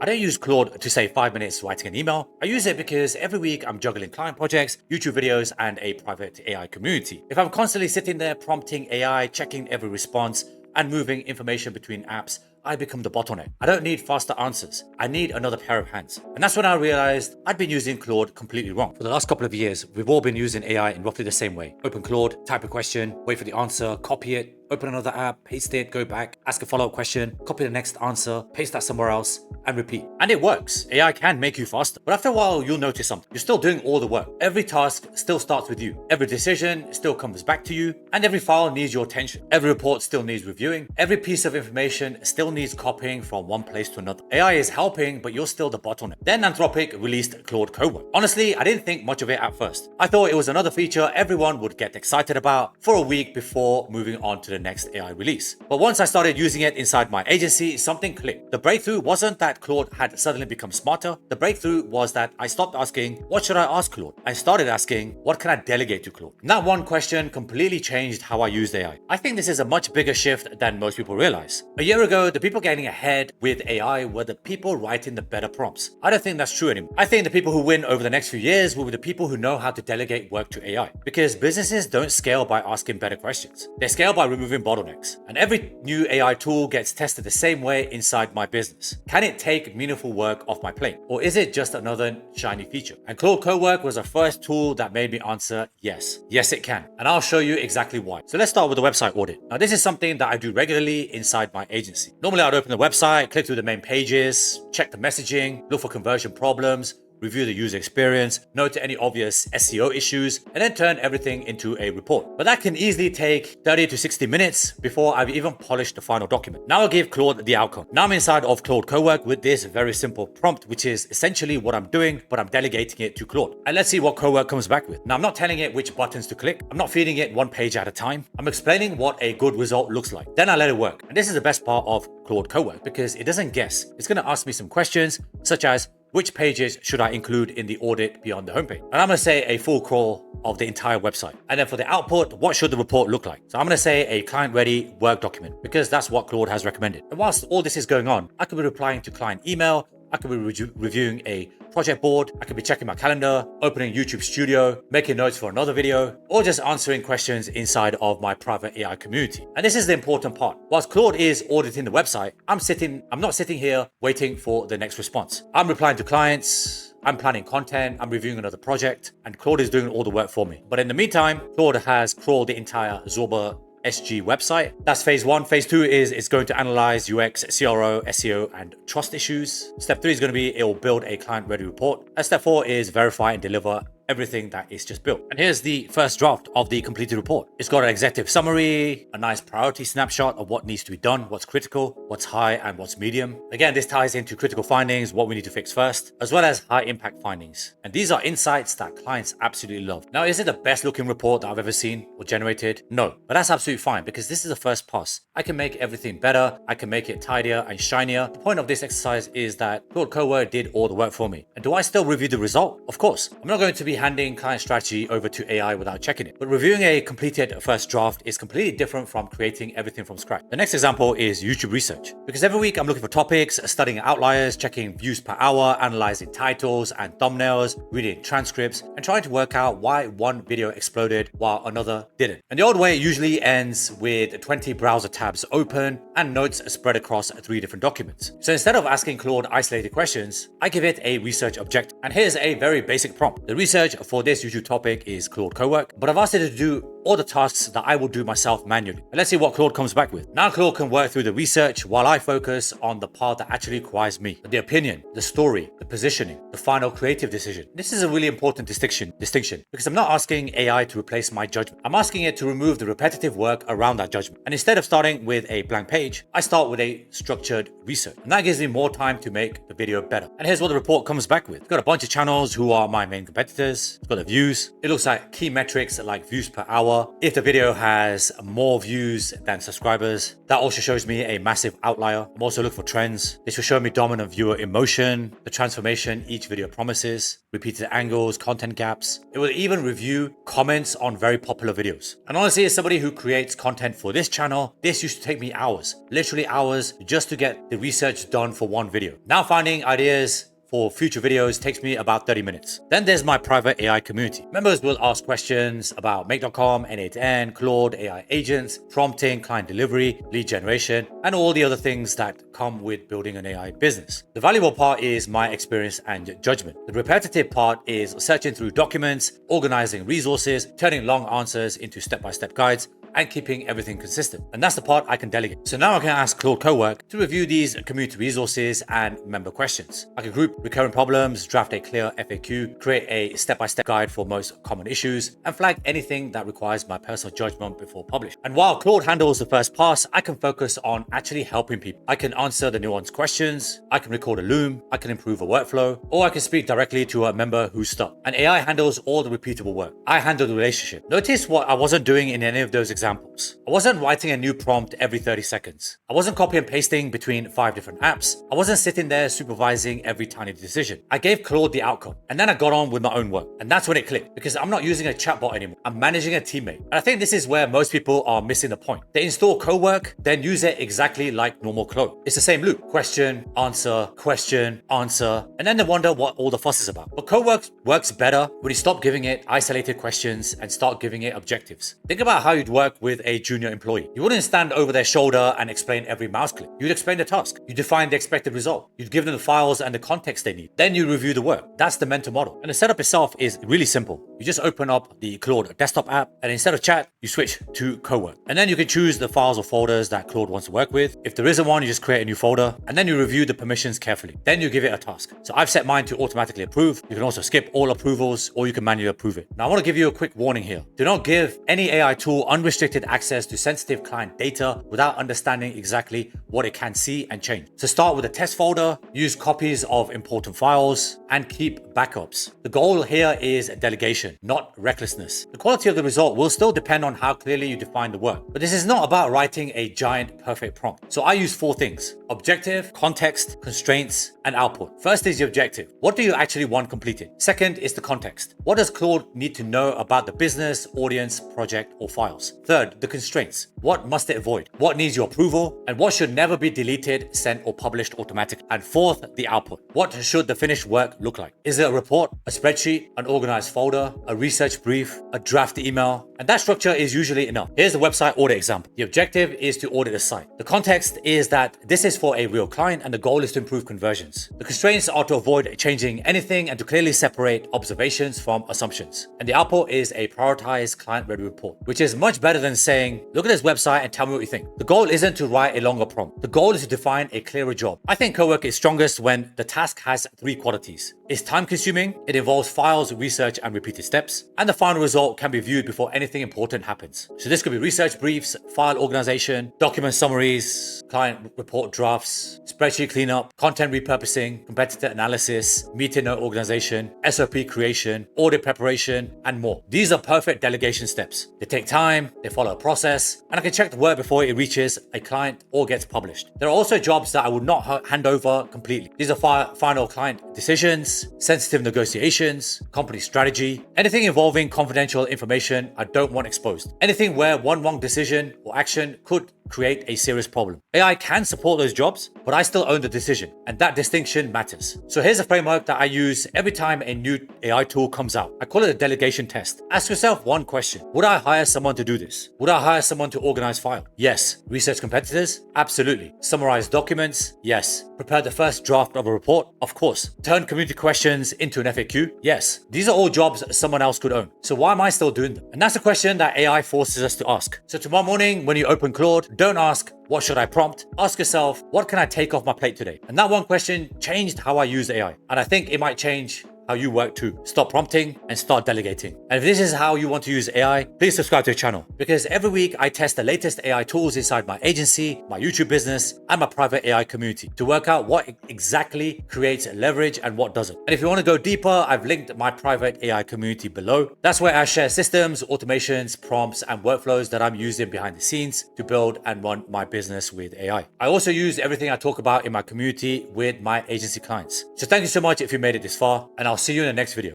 I don't use Claude to save 5 minutes writing an email. I use it because every week I'm juggling client projects, YouTube videos, and a private AI community. If I'm constantly sitting there prompting AI, checking every response, and moving information between apps, I become the bottleneck. I don't need faster answers. I need another pair of hands. And that's when I realized I'd been using Claude completely wrong. For the last couple of years, we've all been using AI in roughly the same way. Open Claude, type a question, wait for the answer, copy it, open another app, paste it, go back, ask a follow-up question, copy the next answer, paste that somewhere else, and repeat. And it works. AI can make you faster. But after a while, you'll notice something. You're still doing all the work. Every task still starts with you. Every decision still comes back to you. And every file needs your attention. Every report still needs reviewing. Every piece of information still needs copying from one place to another. AI is helping, but you're still the bottleneck. Then Anthropic released Claude Cowork. Honestly, I didn't think much of it at first. I thought it was another feature everyone would get excited about for a week before moving on to the next AI release. But once I started using it inside my agency, something clicked. The breakthrough wasn't that Claude had suddenly become smarter. The breakthrough was that I stopped asking, what should I ask Claude? I started asking, what can I delegate to Claude? And that one question completely changed how I used AI. I think this is a much bigger shift than most people realize. A year ago, the people getting ahead with AI were the people writing the better prompts. I don't think that's true anymore. I think the people who win over the next few years will be the people who know how to delegate work to AI. Because businesses don't scale by asking better questions. They scale by removing bottlenecks. And every new AI tool gets tested the same way inside my business. Can it take meaningful work off my plate? Or is it just another shiny feature? And Claude Cowork was the first tool that made me answer yes. Yes, it can. And I'll show you exactly why. So let's start with the website audit. Now, this is something that I do regularly inside my agency. Normally, I'd open the website, click through the main pages, check the messaging, look for conversion problems, review the user experience, note any obvious SEO issues, and then turn everything into a report. But that can easily take 30 to 60 minutes before I've even polished the final document. Now I'll give Claude the outcome. Now I'm inside of Claude Cowork with this very simple prompt, which is essentially what I'm doing, but I'm delegating it to Claude. And let's see what Cowork comes back with. Now I'm not telling it which buttons to click. I'm not feeding it one page at a time. I'm explaining what a good result looks like. Then I let it work. And this is the best part of Claude Cowork because it doesn't guess. It's going to ask me some questions such as, which pages should I include in the audit beyond the homepage? And I'm going to say a full crawl of the entire website. And then for the output, what should the report look like? So I'm going to say a client-ready Word document because that's what Claude has recommended. And whilst all this is going on, I could be replying to client email, I could be reviewing a project board, I could be checking my calendar, opening YouTube Studio, making notes for another video, or just answering questions inside of my private AI community. And this is the important part. Whilst Claude is auditing the website, I'm not sitting here waiting for the next response. I'm replying to clients, I'm planning content, I'm reviewing another project, and Claude is doing all the work for me. But in the meantime, Claude has crawled the entire Zorba SG website. That's phase one. Phase two is it's going to analyze UX, CRO, SEO, and trust issues. Step three is going to be it will build a client-ready report. And step four is verify and deliver everything that is just built. And here's the first draft of the completed report. It's got an executive summary, a nice priority snapshot of what needs to be done, what's critical, what's high, and what's medium. Again, this ties into critical findings, what we need to fix first, as well as high impact findings. And these are insights that clients absolutely love. Now, is it the best looking report that I've ever seen or generated? No, but that's absolutely fine because this is the first pass. I can make everything better. I can make it tidier and shinier. The point of this exercise is that Claude Cowork did all the work for me. And do I still review the result? Of course. I'm not going to be handing client strategy over to AI without checking it. But reviewing a completed first draft is completely different from creating everything from scratch. The next example is YouTube research. Because every week I'm looking for topics, studying outliers, checking views per hour, analyzing titles and thumbnails, reading transcripts, and trying to work out why one video exploded while another didn't. And the old way usually ends with 20 browser tabs open and notes spread across 3 different documents. So instead of asking Claude isolated questions, I give it a research objective. And here's a very basic prompt. The research for this YouTube topic is Claude Cowork, but I've asked it to do all the tasks that I will do myself manually. And let's see what Claude comes back with. Now Claude can work through the research while I focus on the part that actually requires me. The opinion, the story, the positioning, the final creative decision. This is a really important distinction because I'm not asking AI to replace my judgment. I'm asking it to remove the repetitive work around that judgment. And instead of starting with a blank page, I start with a structured research. And that gives me more time to make the video better. And here's what the report comes back with. It's got a bunch of channels who are my main competitors. It's got the views. It looks like key metrics like views per hour, hour if the video has more views than subscribers. That also shows me a massive outlier. I'm also looking for trends. This will show me dominant viewer emotion, the transformation each video promises, repeated angles, content gaps. It will even review comments on very popular videos. And honestly, as somebody who creates content for this channel, this used to take me hours, literally hours, just to get the research done for one video. Now finding ideas for future videos takes me about 30 minutes. Then there's my private AI community. Members will ask questions about Make.com, N8N, Claude, AI agents, prompting, client delivery, lead generation, and all the other things that come with building an AI business. The valuable part is my experience and judgment. The repetitive part is searching through documents, organizing resources, turning long answers into step-by-step guides, and keeping everything consistent. And that's the part I can delegate. So now I can ask Claude Cowork to review these community resources and member questions. I can group recurring problems, draft a clear FAQ, create a step-by-step guide for most common issues, and flag anything that requires my personal judgment before publishing. And while Claude handles the first pass, I can focus on actually helping people. I can answer the nuanced questions, I can record a loom, I can improve a workflow, or I can speak directly to a member who's stuck. And AI handles all the repeatable work. I handle the relationship. Notice what I wasn't doing in any of those examples. I wasn't writing a new prompt every 30 seconds. I wasn't copy and pasting between 5 different apps. I wasn't sitting there supervising every tiny decision. I gave Claude the outcome, and then I got on with my own work. And that's when it clicked, because I'm not using a chatbot anymore. I'm managing a teammate. And I think this is where most people are missing the point. They install Cowork, then use it exactly like normal Claude. It's the same loop. Question, answer, and then they wonder what all the fuss is about. But Cowork works better when you stop giving it isolated questions and start giving it objectives. Think about how you'd work with a junior employee. You wouldn't stand over their shoulder and explain every mouse click. You'd explain the task. You define the expected result. You'd give them the files and the context they need. Then you review the work. That's the mentor model. And the setup itself is really simple. You just open up the Claude desktop app, and instead of chat, you switch to Cowork. And then you can choose the files or folders that Claude wants to work with. If there isn't one, you just create a new folder, and then you review the permissions carefully. Then you give it a task. So I've set mine to automatically approve. You can also skip all approvals, or you can manually approve it. Now I want to give you a quick warning here. Do not give any AI tool unrestricted access to sensitive client data without understanding exactly what it can see and change. So start with a test folder, use copies of important files, and keep backups. The goal here is delegation, not recklessness. The quality of the result will still depend on how clearly you define the work. But this is not about writing a giant perfect prompt. So I use 4 things: objective, context, constraints, and output. First is the objective. What do you actually want completed? Second is the context. What does Claude need to know about the business, audience, project, or files? Third, the constraints. What must it avoid? What needs your approval? And what should never be deleted, sent, or published automatically? And fourth, the output. What should the finished work look like? Is it a report, a spreadsheet, an organized folder, a research brief, a draft email? And that structure is usually enough. Here's the website audit example. The objective is to audit the site. The context is that this is for a real client and the goal is to improve conversions. The constraints are to avoid changing anything and to clearly separate observations from assumptions. And the output is a prioritized client-ready report, which is much better than saying, look at this website and tell me what you think. The goal isn't to write a longer prompt. The goal is to define a clearer job. I think Cowork is strongest when the task has 3 qualities. It's time-consuming, it involves files, research, and repeated steps, and the final result can be viewed before anything important happens. So this could be research briefs, file organization, document summaries, client report drafts, spreadsheet cleanup, content repurposing, competitor analysis, meeting note organization, SOP creation, audit preparation, and more. These are perfect delegation steps. They take time, they follow a process, and I can check the work before it reaches a client or gets published. There are also jobs that I would not hand over completely. These are final client decisions, sensitive negotiations, company strategy, anything involving confidential information I don't want exposed. Anything where one wrong decision or action could create a serious problem. AI can support those jobs, but I still own the decision, and that distinction matters. So here's a framework that I use every time a new AI tool comes out. I call it a delegation test. Ask yourself one question. Would I hire someone to do this? Would I hire someone to organize file? Yes. Research competitors? Absolutely. Summarize documents? Yes. Prepare the first draft of a report? Of course. Turn community questions into an FAQ? Yes. These are all jobs someone else could own. So why am I still doing them? And that's a question that AI forces us to ask. So tomorrow morning, when you open Claude, don't ask, what should I prompt? Ask yourself, what can I take off my plate today? And that one question changed how I use AI. And I think it might change how you work too. Stop prompting and start delegating. And if this is how you want to use AI, please subscribe to the channel, because every week I test the latest AI tools inside my agency, my YouTube business, and my private AI community to work out what exactly creates leverage and what doesn't. And if you want to go deeper, I've linked my private AI community below. That's where I share systems, automations, prompts, and workflows that I'm using behind the scenes to build and run my business with AI. I also use everything I talk about in my community with my agency clients. So thank you so much if you made it this far, and I'll see you in the next video.